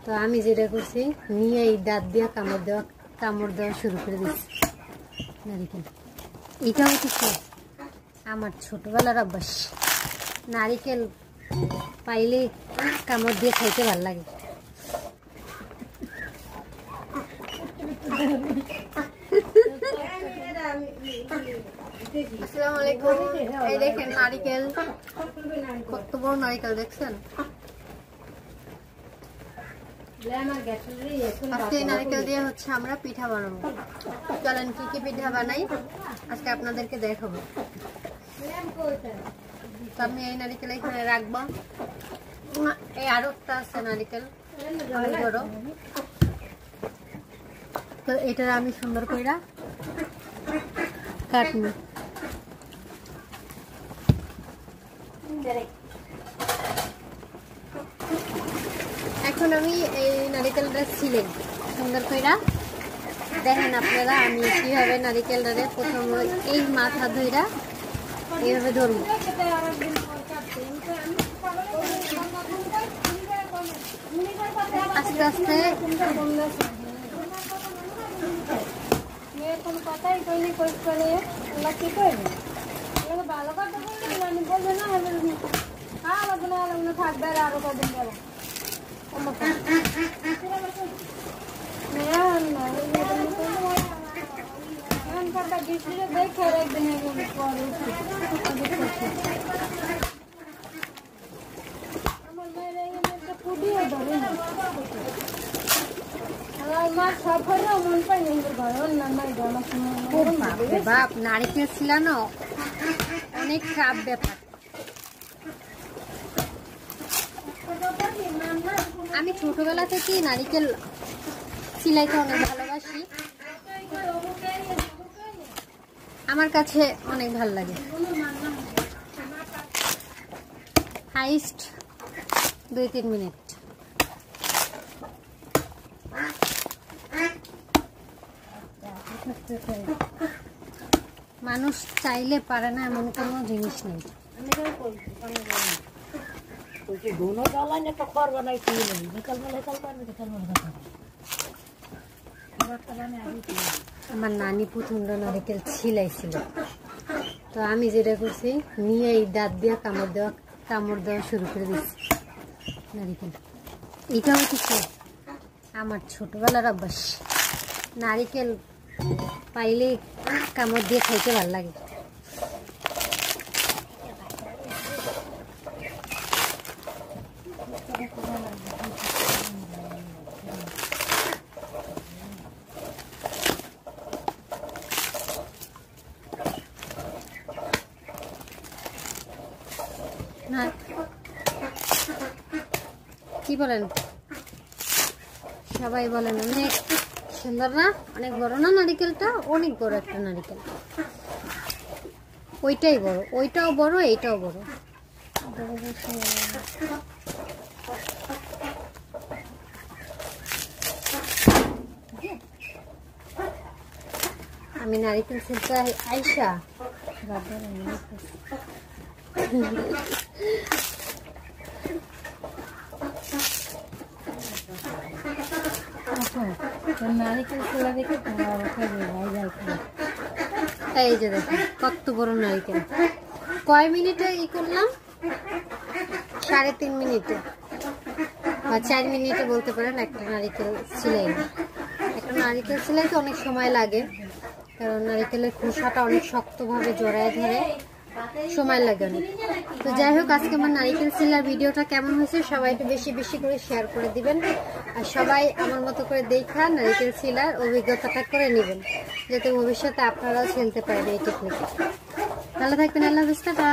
তো আমি যেটা করছি নিয়ে এই দাঁত দিয়ে কামড় দেওয়া শুরু করে দিচ্ছি নারিকেল। এটাও কিছু আমার ছোটবেলার অভ্যাস, নারিকেল পাইলে কামড় দিয়ে খাইতে ভালো লাগে। আসসালামু আলাইকুম। এই দেখেন নারিকেল, কত বড় নারিকেল দেখছেন। আজকে এই নারিকেল দিয়ে হচ্ছে আমরা পিঠা বানাবো। চলেন কি কি পিঠা বানাই আজকে আপনাদেরকে দেখাবো। তো আমি এই নারিকেল এখানে রাখবো। এই আরো একটা আছে নারিকেল অনেক বড়, তো এটা আমি সুন্দর করে কাটবো। এখন আমি এই নারিকেলটা ছিলে সুন্দর করে দেখেন আপনারা আমি কিভাবে নারিকেলটারে প্রথম এই মাথা ধইরা এইভাবে ধরব। আস্তে আস্তে থাকবে আরো কদিন গেলে দেখে একদিন আমার মেয়ের ফুটিয়ে ধরে না সফরেও মন পাই বাপ নারিকেল ছিল না অনেক খারাপ ব্যাপার। আমি ছোটবেলা থেকে নারিকেল সিলাইতে অনেক ভালোবাসি, আমার কাছে অনেক ভালো লাগে। Highest 2-3 minute. মানুষ চাইলে পারে না এমন কোনো জিনিস নেই। আমার নানি প্রচন্ড নারিকেল ছিলাইছিল, তো আমি যেটা করছি নিয়ে এই দাঁত দিয়ে কামড় দেওয়া শুরু করে দিচ্ছি নারিকেল। এটাও কিছু আমার ছোটবেলার অভ্যাস, নারিকেল পাইলে কামড় দিয়ে খাইতে ভালো লাগে। না কি বলেন সবাই বলেন অনেক সুন্দর না, অনেক বড় না নারিকেলটা, অনেক বড় একটা নারিকেল। ওইটাই বড়, ওইটাও বড়, এইটাও বড়। আমি নারিকেল ছিলতে আইসা নারিকেল ছোলা দেখে এই যে দেখেন কত বড় নারিকেল। কয় মিনিটে ই করলাম? 3.5 মিনিটে বা 4 মিনিটে বলতে পারেন একটা নারিকেল সিলাই। একটা নারিকেল সিলাইতে অনেক সময় লাগে, কারণ নারিকেলের খোসাটা অনেক শক্তভাবে জড়ায় ধরে, সময় লাগে অনেক। তো যাই হোক, আজকে আমার নারিকেল সিলার ভিডিওটা কেমন হয়েছে সবাই একটু বেশি বেশি করে শেয়ার করে দিবেন, আর সবাই আমার মতো করে দেখা নারিকেল সিলার অভিজ্ঞতাটা করে নেবেন, যাতে ভবিষ্যতে আপনারাও ছিলতে পারবেন এই টেকনিকে। ভালো থাকবেন, আল্লাহ হাফেজ, টাটা।